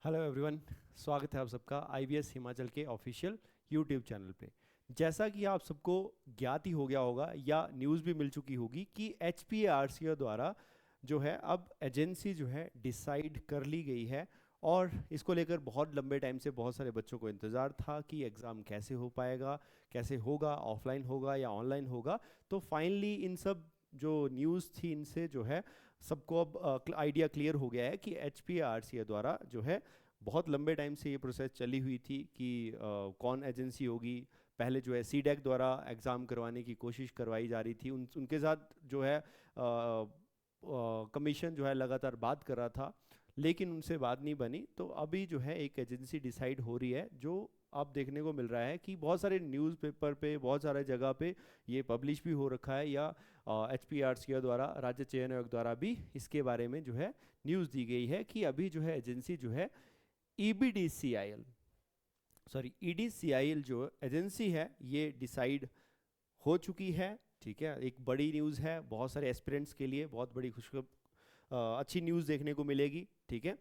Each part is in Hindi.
Hello everyone. स्वागत है आप सबका आईबीएस हिमाचल के ऑफिशियल यूट्यूब चैनल पे। जैसा कि आप सबको ज्ञात ही हो गया होगा या न्यूज़ भी मिल चुकी होगी कि एचपीएआरसीओ द्वारा जो है अब एजेंसी जो है डिसाइड कर ली गई है। और इसको लेकर बहुत लंबे टाइम से बहुत सारे बच्चों को इंतज़ार था कि एग्ज़ाम कैसे हो पाएगा, कैसे होगा, ऑफलाइन होगा या ऑनलाइन होगा। तो फाइनली इन सब जो न्यूज़ थी इनसे जो है सबको अब आइडिया क्लियर हो गया है कि एचपीआरसीए द्वारा जो है बहुत लंबे टाइम से ये प्रोसेस चली हुई थी कि कौन एजेंसी होगी। पहले जो है सीडेक द्वारा एग्ज़ाम करवाने की कोशिश करवाई जा रही थी, उनके साथ जो है कमीशन जो है लगातार बात कर रहा था, लेकिन उनसे बात नहीं बनी। तो अभी जो है एक एजेंसी डिसाइड हो रही है, जो अब देखने को मिल रहा है कि बहुत सारे न्यूज़पेपर पे, बहुत सारे जगह पे ये पब्लिश भी हो रखा है, या एच पी आर सी द्वारा, राज्य चयन आयोग द्वारा भी इसके बारे में जो है न्यूज़ दी गई है कि अभी जो है एजेंसी जो है ईबीडीसीआईएल, सॉरी ईडीसीआईएल जो एजेंसी है ये डिसाइड हो चुकी है। ठीक है, एक बड़ी न्यूज़ है, बहुत सारे एस्पिरेंट्स के लिए बहुत बड़ी अच्छी न्यूज़ देखने को मिलेगी। ठीक है,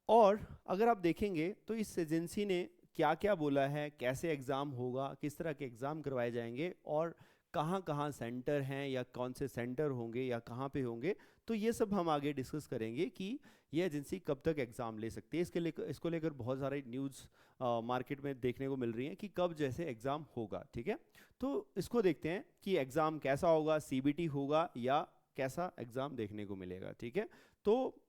और अगर आप देखेंगे तो इस एजेंसी ने क्या क्या बोला है, कैसे एग्ज़ाम होगा, किस तरह के एग्ज़ाम करवाए जाएंगे और कहाँ कहाँ सेंटर हैं या कौन से सेंटर होंगे या कहाँ पे होंगे, तो ये सब हम आगे डिस्कस करेंगे कि ये एजेंसी कब तक एग्ज़ाम ले सकती है। इसको लेकर बहुत सारे न्यूज़ मार्केट में देखने को मिल रही हैं कि कब जैसे एग्ज़ाम होगा। ठीक है, तो इसको देखते हैं कि एग्ज़ाम कैसा होगा, सीबीटी होगा या कैसा एग्ज़ाम देखने को मिलेगा। ठीक है, तो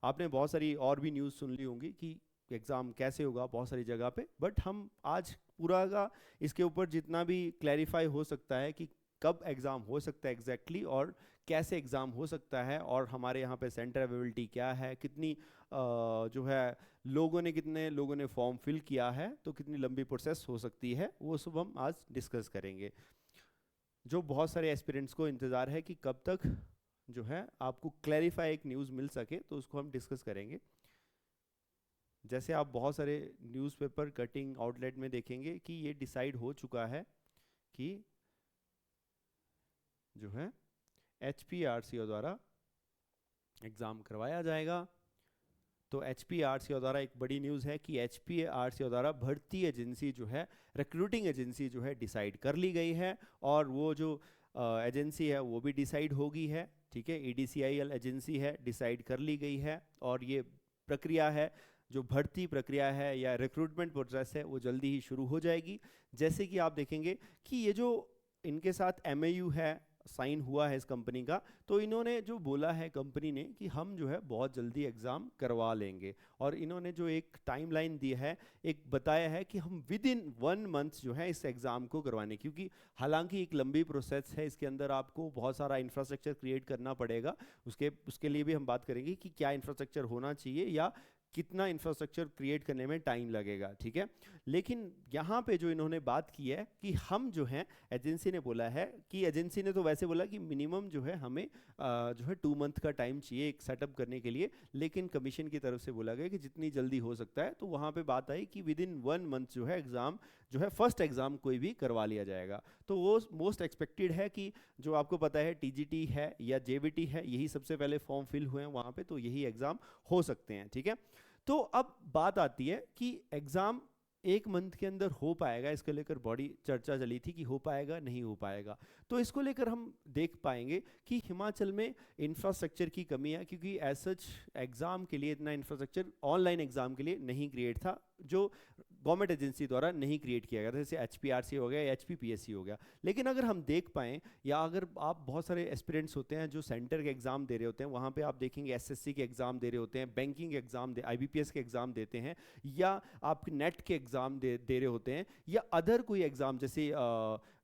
आपने बहुत सारी और भी न्यूज़ सुन ली होंगी कि एग्ज़ाम कैसे होगा बहुत सारी जगह पे, बट हम आज पूरा का इसके ऊपर जितना भी क्लैरिफाई हो सकता है कि कब एग्ज़ाम हो सकता है एग्जैक्टली और कैसे एग्ज़ाम हो सकता है, और हमारे यहाँ पे सेंटर अवेलेबिलिटी क्या है, कितनी जो है कितने लोगों ने फॉर्म फिल किया है, तो कितनी लंबी प्रोसेस हो सकती है, वो सब हम आज डिस्कस करेंगे। जो बहुत सारे एस्पिरेंट्स को इंतज़ार है कि कब तक जो है आपको क्लैरिफाई एक न्यूज़ मिल सके, तो उसको हम डिस्कस करेंगे। जैसे आप बहुत सारे न्यूज़पेपर कटिंग आउटलेट में देखेंगे कि ये डिसाइड हो चुका है कि जो है एचपीआरसीओ द्वारा एग्ज़ाम करवाया जाएगा। तो एचपीआरसीओ द्वारा एक बड़ी न्यूज़ है कि एचपीआरसीओ द्वारा भर्ती एजेंसी जो है, रिक्रूटिंग एजेंसी जो है डिसाइड कर ली गई है, और वो जो एजेंसी है वो भी डिसाइड हो गई है। ठीक है, ईडीसीआईएल एजेंसी है, डिसाइड कर ली गई है, और ये प्रक्रिया है, जो भर्ती प्रक्रिया है या रिक्रूटमेंट प्रोसेस है, वो जल्दी ही शुरू हो जाएगी। जैसे कि आप देखेंगे कि ये जो इनके साथ एमएयू है, साइन हुआ है इस कंपनी का, तो इन्होंने जो बोला है कंपनी ने कि हम जो है बहुत जल्दी एग्ज़ाम करवा लेंगे, और इन्होंने जो एक टाइमलाइन दी है, एक बताया है कि हम विद इन 1 मंथ जो है इस एग्ज़ाम को करवाने, क्योंकि हालांकि एक लंबी प्रोसेस है, इसके अंदर आपको बहुत सारा इंफ्रास्ट्रक्चर क्रिएट करना पड़ेगा। उसके लिए भी हम बात करेंगे कि क्या इंफ्रास्ट्रक्चर होना चाहिए या कितना इंफ्रास्ट्रक्चर क्रिएट करने में टाइम लगेगा। ठीक है, लेकिन यहाँ पे जो इन्होंने बात की है कि हम जो है, एजेंसी ने बोला है कि एजेंसी ने तो वैसे बोला कि मिनिमम जो है हमें जो है 2 मंथ का टाइम चाहिए एक सेटअप करने के लिए, लेकिन कमीशन की तरफ से बोला गया कि जितनी जल्दी हो सकता है। तो वहाँ पे बात आई कि विद इन 1 मंथ जो है एग्ज़ाम जो है फर्स्ट एग्ज़ाम कोई भी करवा लिया जाएगा। तो वो मोस्ट एक्सपेक्टेड है कि जो आपको पता है टीजीटी है या जेवीटी है, यही सबसे पहले फॉर्म फिल हुए हैं वहाँ पे, तो यही एग्ज़ाम हो सकते हैं। ठीक है, तो अब बात आती है कि एग्ज़ाम 1 मंथ के अंदर हो पाएगा, इसको लेकर बड़ी चर्चा चली थी कि हो पाएगा नहीं हो पाएगा। तो इसको लेकर हम देख पाएंगे कि हिमाचल में इंफ्रास्ट्रक्चर की कमी है, क्योंकि एज सच एग्ज़ाम के लिए इतना इंफ्रास्ट्रक्चर ऑनलाइन एग्ज़ाम के लिए नहीं क्रिएट था, जो गवर्नमेंट एजेंसी द्वारा नहीं क्रिएट किया गया था, जैसे एचपीआरसी हो गया या एचपीपीएससी हो गया। लेकिन अगर हम देख पाएँ, या अगर आप बहुत सारे एस्पिरेंट्स होते हैं जो सेंटर के एग्ज़ाम दे रहे होते हैं, वहाँ पे आप देखेंगे एसएससी के एग्ज़ाम दे रहे होते हैं, बैंकिंग एग्ज़ाम आईबीपीएस के एग्ज़ाम देते हैं, या आप नेट के एग्ज़ाम दे रहे होते हैं, या अदर कोई एग्ज़ाम जैसे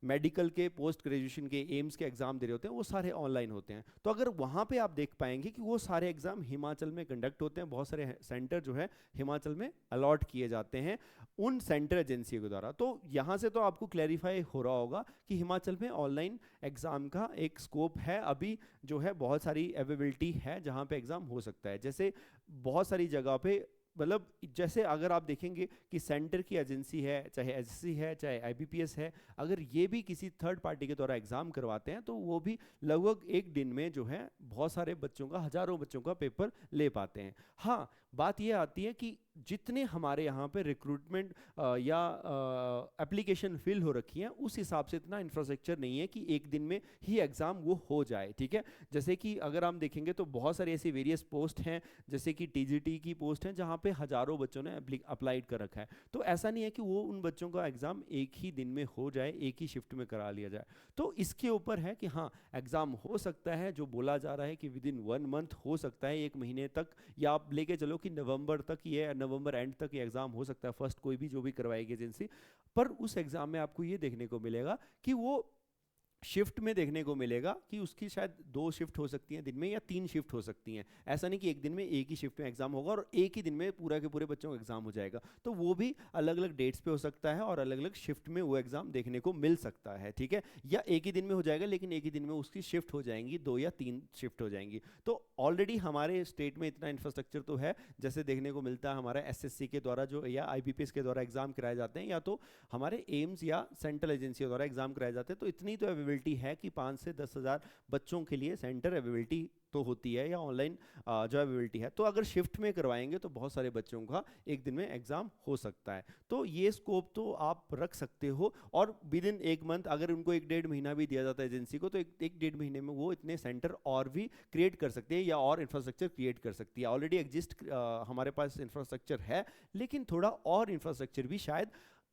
मेडिकल के, पोस्ट ग्रेजुएशन के, एम्स के एग्ज़ाम दे रहे होते हैं, वो सारे ऑनलाइन होते हैं। तो अगर वहाँ पे आप देख पाएंगे कि वो सारे एग्ज़ाम हिमाचल में कंडक्ट होते हैं, बहुत सारे सेंटर जो है हिमाचल में अलॉट किए जाते हैं उन सेंटर एजेंसी के द्वारा। तो यहाँ से तो आपको क्लैरिफाई हो रहा होगा कि हिमाचल में ऑनलाइन एग्ज़ाम का एक स्कोप है, अभी जो है बहुत सारी अवेलेबिलिटी है जहाँ पे एग्ज़ाम हो सकता है। जैसे बहुत सारी जगह पे, मतलब जैसे अगर आप देखेंगे कि सेंटर की एजेंसी है, चाहे एसएससी है, चाहे आईबीपीएस है, अगर ये भी किसी थर्ड पार्टी के द्वारा एग्ज़ाम करवाते हैं, तो वो भी लगभग एक दिन में जो है बहुत सारे बच्चों का, हज़ारों बच्चों का पेपर ले पाते हैं। हाँ, बात ये आती है कि जितने हमारे यहाँ पे रिक्रूटमेंट या एप्लीकेशन फिल हो रखी हैं उस हिसाब से इतना इंफ्रास्ट्रक्चर नहीं है कि एक दिन में ही एग्ज़ाम वो हो जाए, ठीक है। जैसे कि अगर हम देखेंगे तो बहुत सारी ऐसी वेरियस पोस्ट हैं, जैसे कि टीजीटी की पोस्ट हैं जहाँ पे हज़ारों बच्चों ने अप्लाइड कर रखा है। तो ऐसा नहीं है कि वो उन बच्चों का एग्ज़ाम एक ही दिन में हो जाए, एक ही शिफ्ट में करा लिया जाए। तो इसके ऊपर है कि हाँ एग्ज़ाम हो सकता है, जो बोला जा रहा है कि विद इन 1 मंथ हो सकता है, 1 महीने तक, या आप लेके चलो कि नवंबर तक, ये नवंबर एंड तक ये एग्ज़ाम हो सकता है, फर्स्ट कोई भी जो भी करवाएगी एजेंसी। पर उस एग्ज़ाम में आपको ये देखने को मिलेगा कि वो शिफ्ट में देखने को मिलेगा कि उसकी शायद 2 शिफ्ट हो सकती हैं दिन में, या 3 शिफ्ट हो सकती हैं। ऐसा नहीं कि एक दिन में एक ही शिफ्ट में एग्जाम होगा और एक ही दिन में पूरा के पूरे बच्चों का एग्जाम हो जाएगा। तो वो भी अलग अलग डेट्स पे हो सकता है और अलग अलग शिफ्ट में वो एग्जाम देखने को मिल सकता है, ठीक है। या एक ही दिन में हो जाएगा लेकिन एक ही दिन में उसकी शिफ्ट हो जाएंगी, 2 या 3 शिफ्ट हो जाएंगी। तो ऑलरेडी हमारे स्टेट में इतना इंफ्रास्ट्रक्चर तो है, जैसे देखने को मिलता है हमारा एसएससी के द्वारा जो, या आईबीपीएस के द्वारा एग्जाम कराए जाते हैं, या तो हमारे एम्स या सेंट्रल एजेंसियों द्वारा एग्जाम कराए जाते हैं। तो इतनी तो अवेलेबिलिटी है कि 5 से 10,000 बच्चों के लिए सेंटर अवेलेबिलिटी तो होती है, या ऑनलाइन जो अवेलेबिलिटी है। तो अगर शिफ्ट में करवाएंगे तो बहुत सारे बच्चों का एक दिन में एग्जाम हो सकता है। तो ये स्कोप तो आप रख सकते हो, और विद इन 1 मंथ अगर उनको 1-1.5 महीना भी दिया जाता है एजेंसी को, तो 1-1.5 महीने में वो इतने सेंटर और भी क्रिएट कर सकते हैं, या और इंफ्रास्ट्रक्चर क्रिएट कर सकती है। ऑलरेडी एग्जिस्ट हमारे पास इंफ्रास्ट्रक्चर है, लेकिन थोड़ा और इंफ्रास्ट्रक्चर भी शायद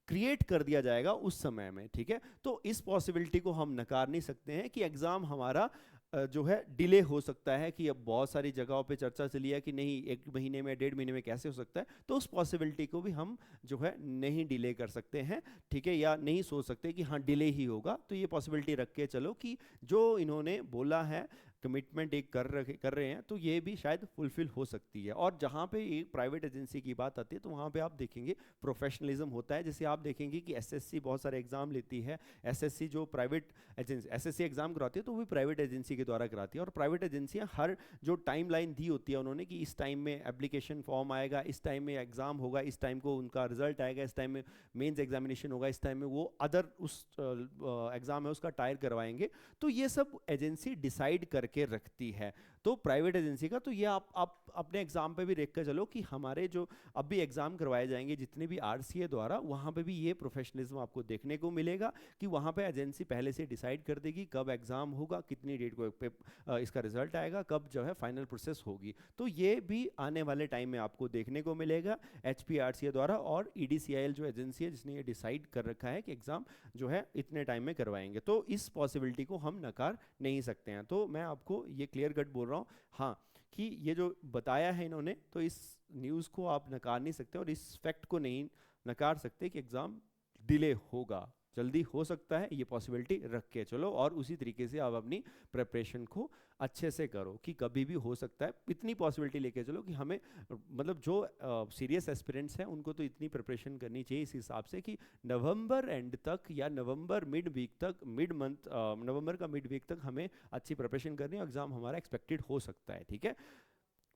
क्रिएट कर दिया जाएगा उस समय में, ठीक है। तो इस पॉसिबिलिटी को हम नकार नहीं सकते हैं कि एग्जाम हमारा जो है डिले हो सकता है। कि अब बहुत सारी जगहों पे चर्चा चली है कि नहीं 1 महीने में 1.5 महीने में कैसे हो सकता है, तो उस पॉसिबिलिटी को भी हम जो है नहीं डिले कर सकते हैं, ठीक है, या नहीं सोच सकते कि हाँ डिले ही होगा। तो ये पॉसिबिलिटी रख के चलो कि जो इन्होंने बोला है, कमिटमेंट एक कर रहे हैं, तो ये भी शायद फुलफिल हो सकती है। और जहाँ पे एक प्राइवेट एजेंसी की बात आती है तो वहाँ पे आप देखेंगे प्रोफेशनलिज्म होता है। जैसे आप देखेंगे कि एसएससी बहुत सारे एग्जाम लेती है, एसएससी जो प्राइवेट एजेंसी एसएससी एग्जाम कराती है तो वो भी प्राइवेट एजेंसी के द्वारा कराती है। और प्राइवेट एजेंसियाँ हर जो टाइम लाइन दी होती है उन्होंने कि इस टाइम में एप्लीकेशन फॉर्म आएगा, इस टाइम में एग्जाम होगा, इस टाइम को उनका रिजल्ट आएगा, इस टाइम में मेंस एग्जामिनेशन होगा, इस टाइम में वो अदर उस एग्जाम है उसका टायर करवाएंगे। तो ये सब एजेंसी डिसाइड करके रखती है। तो प्राइवेट एजेंसी का तो ये आप अपने एग्जाम पे भी देख कर चलो कि हमारे जो अब भी एग्जाम करवाए जाएंगे जितने भी आरसीए द्वारा, वहाँ पे भी ये प्रोफेशनलिज्म आपको देखने को मिलेगा कि वहाँ पे एजेंसी पहले से डिसाइड कर देगी कब एग्जाम होगा, कितनी डेट को इसका रिजल्ट आएगा, कब जो है फाइनल प्रोसेस होगी। तो ये भी आने वाले टाइम में आपको देखने को मिलेगा एचपीआरसीए द्वारा। और ईडीसीआईएल जो एजेंसी है जिसने ये डिसाइड कर रखा है कि एग्जाम जो है इतने टाइम में करवाएंगे, तो इस पॉसिबिलिटी को हम नकार नहीं सकते हैं। तो मैं आपको ये क्लियर कट बोल रहा हूँ हाँ कि ये जो बताया है इन्होंने, तो इस न्यूज़ को आप नकार नहीं सकते और इस फैक्ट को नहीं नकार सकते कि एग्ज़ाम डिले होगा, जल्दी हो सकता है, ये पॉसिबिलिटी रख के चलो। और उसी तरीके से आप अपनी प्रिपरेशन को अच्छे से करो कि कभी भी हो सकता है, इतनी पॉसिबिलिटी लेके चलो कि हमें मतलब जो सीरियस एस्पिरेंट्स हैं उनको तो इतनी प्रिपरेशन करनी चाहिए इस हिसाब से कि नवंबर एंड तक या नवंबर मिड वीक तक, मिड मंथ नवंबर का मिड वीक तक हमें अच्छी प्रिपरेशन करनी है, एग्ज़ाम हमारा एक्सपेक्टेड हो सकता है, ठीक है।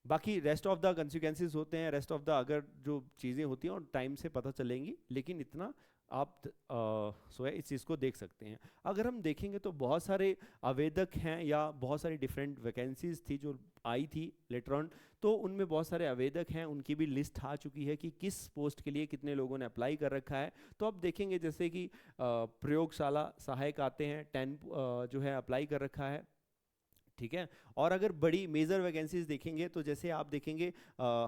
बाकी रेस्ट ऑफ द कंसिक्वेंसेस होते हैं, रेस्ट ऑफ द अगर जो चीज़ें होती हैं और टाइम से पता चलेंगी, लेकिन इतना आप इस चीज़ को देख सकते हैं। अगर हम देखेंगे तो बहुत सारे आवेदक हैं या बहुत सारी डिफरेंट वैकेंसीज थी जो आई थी लेटर ऑन, तो उनमें बहुत सारे आवेदक हैं, उनकी भी लिस्ट आ चुकी है कि किस पोस्ट के लिए कितने लोगों ने अप्लाई कर रखा है। तो आप देखेंगे जैसे कि प्रयोगशाला सहायक आते हैं, 10 जो है अप्लाई कर रखा है, ठीक है। और अगर बड़ी मेजर वैकेंसीज देखेंगे तो जैसे आप देखेंगे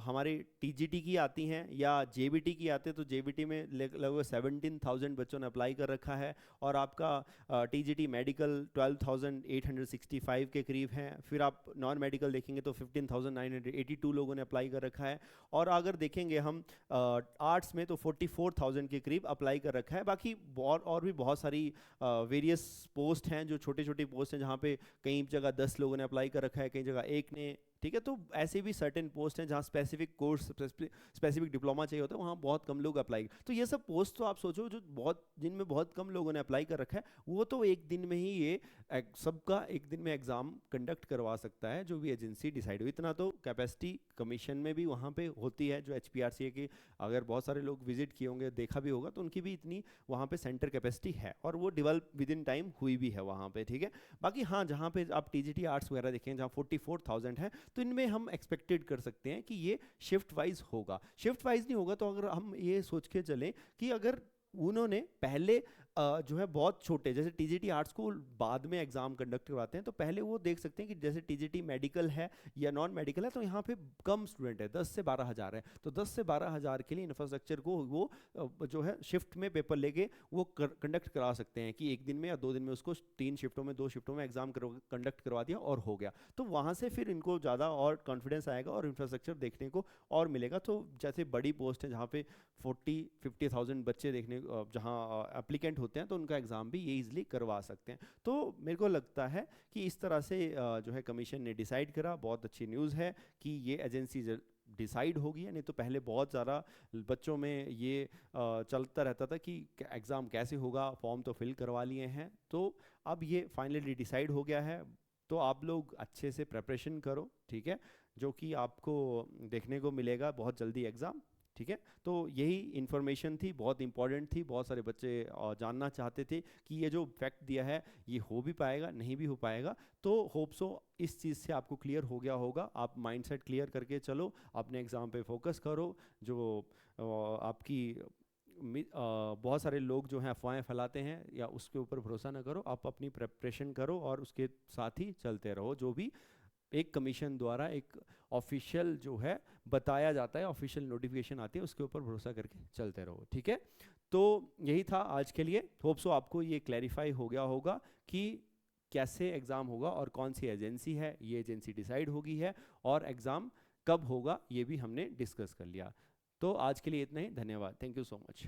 हमारे टीजीटी की आती हैं या जेबीटी की आते हैं, तो जेबीटी में लगभग 17,000 बच्चों ने अप्लाई कर रखा है। और आपका टीजीटी मेडिकल 12,865 के करीब हैं। फिर आप नॉन मेडिकल देखेंगे तो 15,982 लोगों ने अप्लाई कर रखा है। और अगर देखेंगे हम आर्ट्स में तो 44,000 के करीब अप्लाई कर रखा है। बाकी और भी बहुत सारी वेरियस पोस्ट हैं जो छोटे छोटे पोस्ट हैं, जहाँ पे कई जगह 10 लोगों ने अप्लाई कर रखा है, कई जगह 1 ने, ठीक है। तो ऐसे भी सर्टेन पोस्ट हैं जहाँ स्पेसिफिक कोर्स, स्पेसिफिक डिप्लोमा चाहिए होता है, वहाँ बहुत कम लोग अप्लाई। तो ये सब पोस्ट तो आप सोचो जो बहुत जिनमें बहुत कम लोगों ने अप्लाई कर रखा है, वो तो एक दिन में ही ये सबका एक दिन में एग्जाम कंडक्ट करवा सकता है जो भी एजेंसी डिसाइड हुई। इतना तो कैपेसिटी कमीशन में भी वहाँ पे होती है, जो एचपीआरसीए की अगर बहुत सारे लोग विजिट किए होंगे, देखा भी होगा, तो उनकी भी इतनी वहाँ पे सेंटर कैपेसिटी है और वो डेवलप विद इन टाइम हुई भी है वहाँ पे, ठीक है। बाकी हाँ, जहाँ पे आप टीजीटी आर्ट्स वगैरह देखें जहाँ 44,000 है, तो इनमें हम एक्सपेक्टेड कर सकते हैं कि ये शिफ्ट वाइज होगा। शिफ्ट वाइज नहीं होगा तो अगर हम ये सोच के चलें कि अगर उन्होंने पहले जो है बहुत छोटे, जैसे टीजीटी आर्ट्स को बाद में एग्जाम कंडक्ट करवाते हैं, तो पहले वो देख सकते हैं कि जैसे टीजीटी मेडिकल है या नॉन मेडिकल है, तो यहाँ पे कम स्टूडेंट है, 10 से 12 हज़ार है, तो 10 से 12 हज़ार के लिए इंफ्रास्ट्रक्चर को वो जो है शिफ्ट में पेपर लेके वो कंडक्ट करा सकते हैं कि एक दिन में या 2 दिन में उसको 3 शिफ्टों में 2 शिफ्टों में एग्जाम कंडक्ट करवा दिया और हो गया। तो वहाँ से फिर इनको ज़्यादा और कॉन्फिडेंस आएगा और इंफ्रास्ट्रक्चर देखने को और मिलेगा। तो जैसे बड़ी पोस्ट है जहाँ पे 40-50,000 बच्चे देखने जहाँ एप्लीकेंट होते हैं, तो उनका एग्ज़ाम भी ये इजीली करवा सकते हैं। तो मेरे को लगता है कि इस तरह से जो है कमीशन ने डिसाइड करा, बहुत अच्छी न्यूज़ है कि ये एजेंसी डिसाइड होगी है। नहीं तो पहले बहुत ज़्यादा बच्चों में ये चलता रहता था कि एग्ज़ाम कैसे होगा, फॉर्म तो फिल करवा लिए हैं, तो अब ये फाइनली डिसाइड हो गया है। तो आप लोग अच्छे से प्रिपरेशन करो, ठीक है, जो कि आपको देखने को मिलेगा बहुत जल्दी एग्ज़ाम, ठीक है। तो यही इन्फॉर्मेशन थी, बहुत इंपॉर्टेंट थी, बहुत सारे बच्चे जानना चाहते थे कि ये जो फैक्ट दिया है ये हो भी पाएगा नहीं भी हो पाएगा। तो होप सो इस चीज़ से आपको क्लियर हो गया होगा। आप माइंडसेट क्लियर करके चलो, अपने एग्ज़ाम पे फोकस करो। जो आपकी बहुत सारे लोग जो हैं अफवाहें फैलाते हैं या उसके ऊपर भरोसा ना करो, आप अपनी प्रिपरेशन करो और उसके साथ ही चलते रहो। जो भी एक कमीशन द्वारा एक ऑफिशियल जो है बताया जाता है, ऑफिशियल नोटिफिकेशन आती है, उसके ऊपर भरोसा करके चलते रहो, ठीक है। तो यही था आज के लिए। होप सो आपको ये क्लैरिफाई हो गया होगा कि कैसे एग्ज़ाम होगा और कौन सी एजेंसी है, ये एजेंसी डिसाइड होगी है, और एग्ज़ाम कब होगा ये भी हमने डिस्कस कर लिया। तो आज के लिए इतना ही, धन्यवाद, थैंक यू सो मच।